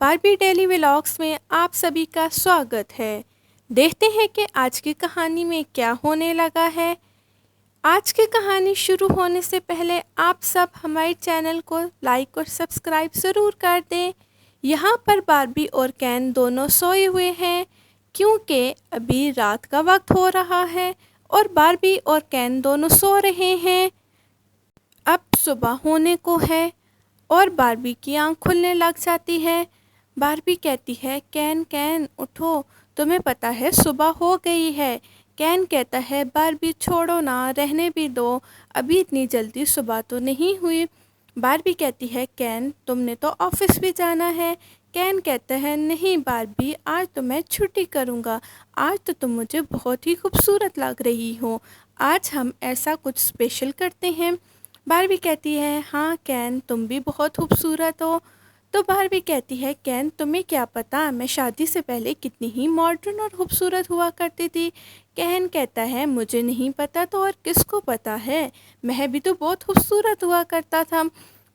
Barbie daily vlogs में आप सभी का स्वागत है। देखते हैं कि आज की कहानी में क्या होने लगा है। आज की कहानी शुरू होने से पहले आप सब हमारे चैनल को लाइक और सब्सक्राइब ज़रूर कर दें। यहाँ पर बारबी और कैन दोनों सोए हुए हैं क्योंकि अभी रात का वक्त हो रहा है और बारबी और कैन दोनों सो रहे हैं। अब सुबह होने को है और बारबी की आँख खुलने लग जाती है। बारबी कहती है, कैन कैन उठो, तुम्हें पता है सुबह हो गई है। कैन कहता है, बारबी छोड़ो ना, रहने भी दो, अभी इतनी जल्दी सुबह तो नहीं हुई। बारबी कहती है, कैन तुमने तो ऑफिस भी जाना है। कैन कहता है, नहीं बारबी, आज तो मैं छुट्टी करूँगा, आज तो तुम मुझे बहुत ही खूबसूरत लग रही हो, आज हम ऐसा कुछ स्पेशल करते हैं। बारबी कहती है, हाँ कैन तुम भी बहुत खूबसूरत हो। तो बारबी कहती है, कैन तुम्हें क्या पता मैं शादी से पहले कितनी ही मॉडर्न और खूबसूरत हुआ करती थी। कैन कहता है, मुझे नहीं पता तो और किसको पता है, मैं भी तो बहुत खूबसूरत हुआ करता था।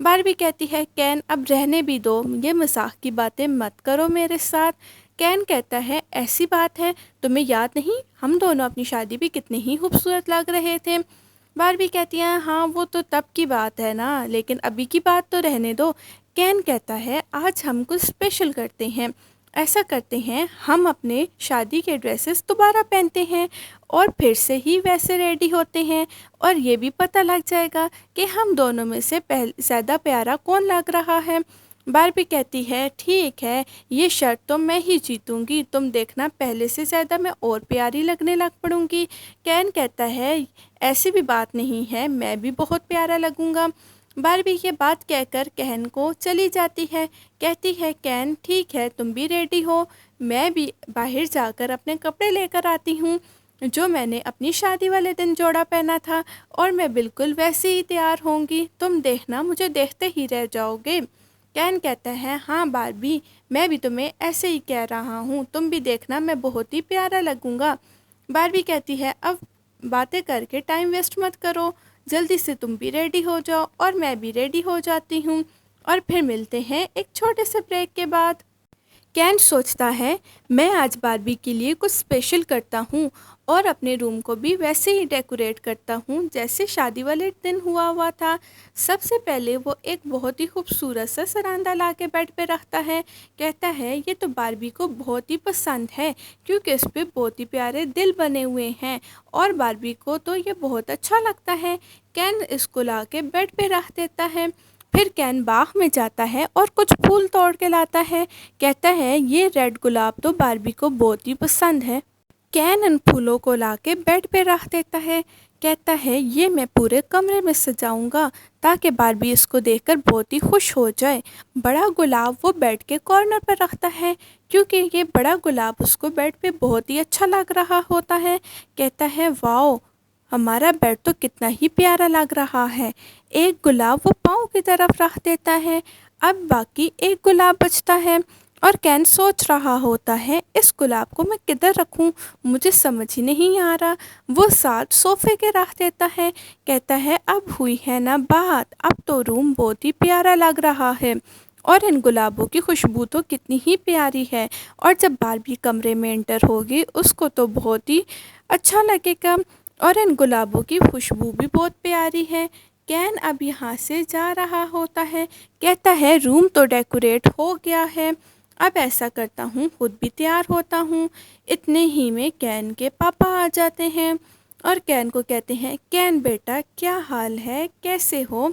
बारबी कहती है, कैन अब रहने भी दो, ये मजाक की बातें मत करो मेरे साथ। कैन कहता है, ऐसी बात है, तुम्हें याद नहीं हम दोनों अपनी शादी भी कितने ही खूबसूरत लग रहे थे। बारबी कहती है, हाँ वो तो तब की बात है ना, लेकिन अभी की बात तो रहने दो। कैन कहता है, आज हम कुछ स्पेशल करते हैं, ऐसा करते हैं हम अपने शादी के ड्रेसेस दोबारा पहनते हैं और फिर से ही वैसे रेडी होते हैं और ये भी पता लग जाएगा कि हम दोनों में से ज़्यादा प्यारा कौन लग रहा है। बारबी कहती है, ठीक है, ये शर्त तो मैं ही जीतूंगी, तुम देखना पहले से ज़्यादा मैं और प्यारी लगने लग पड़ूंगी। कैन कहता है, ऐसी भी बात नहीं है, मैं भी बहुत प्यारा लगूंगा। बारबी ये बात कहकर कैन को चली जाती है। कहती है, कैन ठीक है, तुम भी रेडी हो, मैं भी बाहर जाकर अपने कपड़े लेकर आती हूँ जो मैंने अपनी शादी वाले दिन जोड़ा पहना था, और मैं बिल्कुल वैसे ही तैयार होंगी, तुम देखना मुझे देखते ही रह जाओगे। कैन कहता है, हाँ बारबी, मैं भी तुम्हें ऐसे ही कह रहा हूँ, तुम भी देखना मैं बहुत ही प्यारा लगूंगा। बारबी कहती है, अब बातें करके टाइम वेस्ट मत करो, जल्दी से तुम भी रेडी हो जाओ और मैं भी रेडी हो जाती हूँ, और फिर मिलते हैं एक छोटे से ब्रेक के बाद। कैन सोचता है, मैं आज बारबी के लिए कुछ स्पेशल करता हूँ और अपने रूम को भी वैसे ही डेकोरेट करता हूँ जैसे शादी वाले दिन हुआ था। सबसे पहले वो एक बहुत ही खूबसूरत सा सरांदा ला के बेड पे रखता है। कहता है, ये तो बारबी को बहुत ही पसंद है क्योंकि इस पे बहुत ही प्यारे दिल बने हुए हैं और बारबी को तो ये बहुत अच्छा लगता है। कैन इसको ला के बेड पे रख देता है। फिर कैन बाग में जाता है और कुछ फूल तोड़ के लाता है। कहता है, ये रेड गुलाब तो बारबी को बहुत ही पसंद है। कैन इन फूलों को लाके बेड पे रख देता है। कहता है, ये मैं पूरे कमरे में सजाऊंगा ताकि बारबी इसको देखकर बहुत ही खुश हो जाए। बड़ा गुलाब वो बेड के कॉर्नर पर रखता है क्योंकि ये बड़ा गुलाब उसको बेड पे बहुत ही अच्छा लग रहा होता है। कहता है, वाओ, हमारा बेड तो कितना ही प्यारा लग रहा है। एक गुलाब वो पाँव की तरफ रख देता है। अब बाकी एक गुलाब बचता है और कैन सोच रहा होता है, इस गुलाब को मैं किधर रखूं, मुझे समझ ही नहीं आ रहा। वो साथ सोफे के रख देता है। कहता है, अब हुई है ना बात, अब तो रूम बहुत ही प्यारा लग रहा है और इन गुलाबों की खुशबू तो कितनी ही प्यारी है, और जब बारबी कमरे में एंटर होगी उसको तो बहुत ही अच्छा लगेगा और इन गुलाबों की खुशबू भी बहुत प्यारी है। कैन अब यहाँ से जा रहा होता है। कहता है, रूम तो डेकोरेट हो गया है, अब ऐसा करता हूँ खुद भी तैयार होता हूँ। इतने ही में कैन के पापा आ जाते हैं और कैन को कहते हैं, कैन बेटा क्या हाल है, कैसे हो।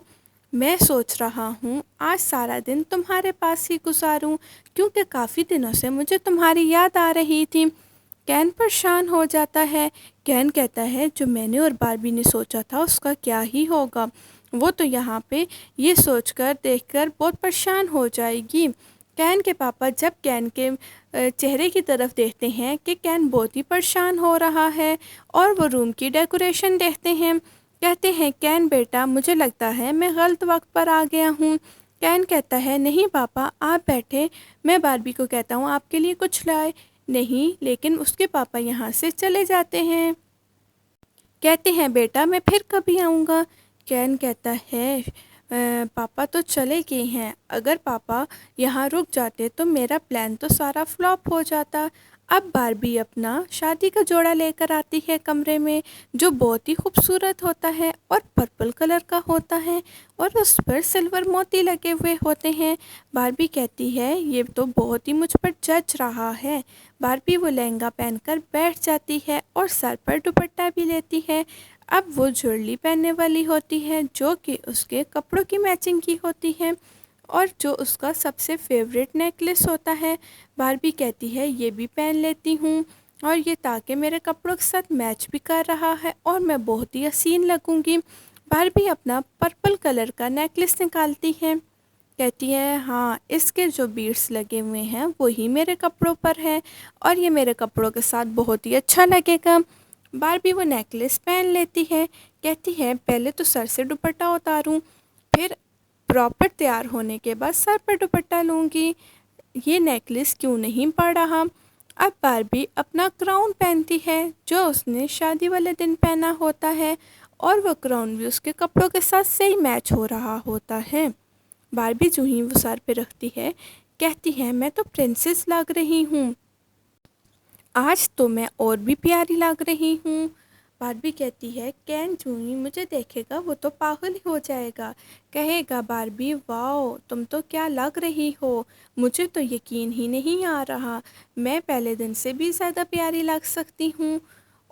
मैं सोच रहा हूँ आज सारा दिन तुम्हारे पास ही गुजारूँ क्योंकि काफ़ी दिनों से मुझे तुम्हारी याद आ रही थी। कैन परेशान हो जाता है। कैन कहता है, जो मैंने और बारबी ने सोचा था उसका क्या ही होगा, वो तो यहाँ पे ये सोचकर देखकर बहुत परेशान हो जाएगी। कैन के पापा जब कैन के चेहरे की तरफ देखते हैं कि कैन बहुत ही परेशान हो रहा है और वो रूम की डेकोरेशन देखते हैं, कहते हैं, कैन बेटा मुझे लगता है मैं गलत वक्त पर आ गया हूँ। कैन कहता है, नहीं पापा आप बैठे, मैं बारबी को कहता हूँ आपके लिए कुछ लाए। नहीं, लेकिन उसके पापा यहाँ से चले जाते हैं। कहते हैं, बेटा मैं फिर कभी आऊँगा। कैन कहता है, पापा तो चले गए हैं, अगर पापा यहाँ रुक जाते तो मेरा प्लान तो सारा फ्लॉप हो जाता। अब बारबी अपना शादी का जोड़ा लेकर आती है कमरे में, जो बहुत ही खूबसूरत होता है और पर्पल कलर का होता है और उस पर सिल्वर मोती लगे हुए होते हैं। बारबी कहती है ये तो बहुत ही मुझ पर जच रहा है। बारबी वो लहंगा पहनकर बैठ जाती है और सर पर दुपट्टा भी लेती है। अब वो ज्वेलरी पहनने वाली होती है जो कि उसके कपड़ों की मैचिंग की होती है और जो उसका सबसे फेवरेट नेकलेस होता है। बारबी कहती है ये भी पहन लेती हूँ और ये ताकि मेरे कपड़ों के साथ मैच भी कर रहा है और मैं बहुत ही हसीन लगूँगी। बारबी अपना पर्पल कलर का नेकलेस निकालती है, कहती है हाँ इसके जो बीड्स लगे हुए हैं वही मेरे कपड़ों पर है और ये मेरे कपड़ों के साथ बहुत ही अच्छा लगेगा। बारबी वो नेकलेस पहन लेती है, कहती है पहले तो सर से दुपट्टा उतारूं, फिर प्रॉपर तैयार होने के बाद सर पर दुपट्टा लूँगी, ये नेकलेस क्यों नहीं पड़ रहा। अब बारबी अपना क्राउन पहनती है जो उसने शादी वाले दिन पहना होता है और वो क्राउन भी उसके कपड़ों के साथ सही मैच हो रहा होता है। बारबी जो ही वो सर पे रखती है, कहती है मैं तो प्रिंसेस लग रही हूँ, आज तो मैं और भी प्यारी लग रही हूँ। बारबी कहती है कैन जो ही मुझे देखेगा वो तो पागल ही हो जाएगा, कहेगा बारबी वाओ तुम तो क्या लग रही हो, मुझे तो यकीन ही नहीं आ रहा, मैं पहले दिन से भी ज़्यादा प्यारी लग सकती हूँ।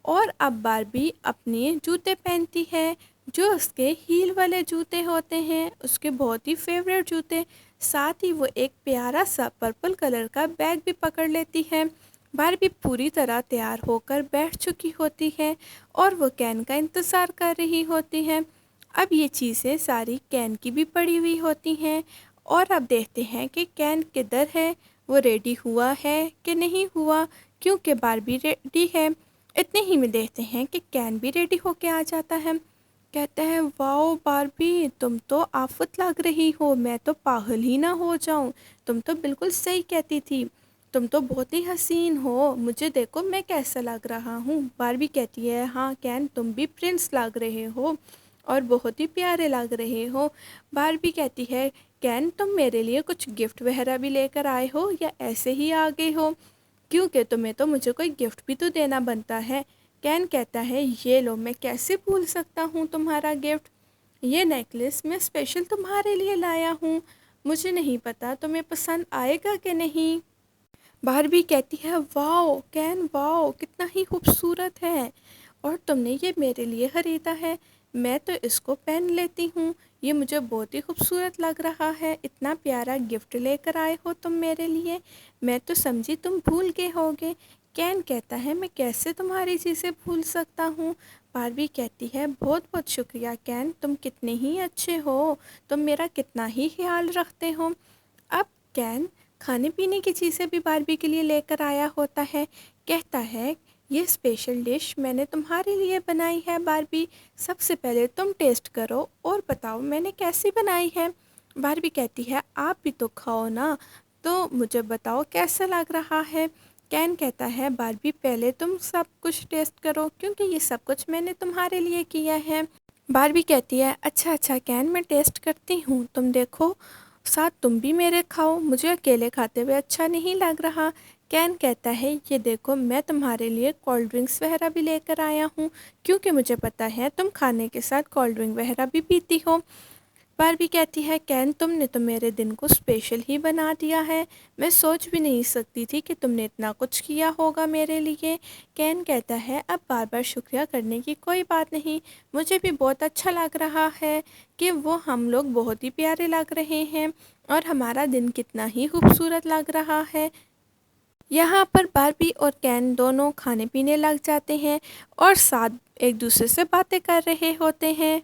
और अब बारबी अपने जूते पहनती है जो उसके हील वाले जूते होते हैं, उसके बहुत ही फेवरेट जूते। साथ ही वो एक प्यारा सा पर्पल कलर का बैग भी पकड़ लेती है। बारबी पूरी तरह तैयार होकर बैठ चुकी होती है और वो कैन का इंतज़ार कर रही होती है। अब ये चीज़ें सारी कैन की भी पड़ी हुई होती हैं और अब देखते हैं कि कैन किधर है, वो रेडी हुआ है कि नहीं हुआ, क्योंकि बारबी रेडी है। इतने ही में देखते हैं कि कैन भी रेडी होके आ जाता है, कहता है वाओ बारबी तुम तो आफत लग रही हो, मैं तो पागल ही ना हो जाऊं, तुम तो बिल्कुल सही कहती थी, तुम तो बहुत ही हसीन हो, मुझे देखो मैं कैसा लग रहा हूँ। बारबी कहती है हाँ कैन तुम भी प्रिंस लग रहे हो और बहुत ही प्यारे लग रहे हो। बारबी कहती है कैन तुम मेरे लिए कुछ गिफ्ट वगैरह भी लेकर आए हो या ऐसे ही आ गए हो, क्योंकि तुम्हें तो मुझे कोई गिफ्ट भी तो देना बनता है। कैन कहता है ये लो मैं कैसे भूल सकता हूँ तुम्हारा गिफ्ट, ये नेकलेस मैं स्पेशल तुम्हारे लिए लाया हूँ, मुझे नहीं पता तुम्हें पसंद आएगा कि नहीं। बारबी कहती है वाओ कैन वाओ कितना ही खूबसूरत है और तुमने ये मेरे लिए ख़रीदा है, मैं तो इसको पहन लेती हूँ, ये मुझे बहुत ही खूबसूरत लग रहा है, इतना प्यारा गिफ्ट लेकर आए हो तुम मेरे लिए, मैं तो समझी तुम भूल गए होगे। कैन कहता है मैं कैसे तुम्हारी चीज़ें भूल सकता हूँ। बारबी कहती है बहुत बहुत शुक्रिया कैन, तुम कितने ही अच्छे हो, तुम मेरा कितना ही ख्याल रखते हो। अब कैन खाने पीने की चीज़ें भी बारबी के लिए लेकर आया होता है, कहता है ये स्पेशल डिश मैंने तुम्हारे लिए बनाई है बारबी, सबसे पहले तुम टेस्ट करो और बताओ मैंने कैसी बनाई है। बारबी कहती है आप भी तो खाओ ना, तो मुझे बताओ कैसा लग रहा है। कैन कहता है बारबी पहले तुम सब कुछ टेस्ट करो क्योंकि ये सब कुछ मैंने तुम्हारे लिए किया है। बारबी कहती है अच्छा अच्छा कैन मैं टेस्ट करती हूँ, तुम देखो साथ तुम भी मेरे खाओ, मुझे अकेले खाते हुए अच्छा नहीं लग रहा। कैन कहता है ये देखो मैं तुम्हारे लिए कोल्ड ड्रिंक्स वगैरह भी लेकर आया हूँ, क्योंकि मुझे पता है तुम खाने के साथ कोल्ड ड्रिंक वगैरह भी पीती हो। बारबी कहती है कैन तुमने तो मेरे दिन को स्पेशल ही बना दिया है, मैं सोच भी नहीं सकती थी कि तुमने इतना कुछ किया होगा मेरे लिए। कैन कहता है अब बार बार शुक्रिया करने की कोई बात नहीं, मुझे भी बहुत अच्छा लग रहा है कि वो हम लोग बहुत ही प्यारे लग रहे हैं और हमारा दिन कितना ही खूबसूरत लग रहा है। यहाँ पर बारबी और कैन दोनों खाने पीने लग जाते हैं और साथ एक दूसरे से बातें कर रहे होते हैं।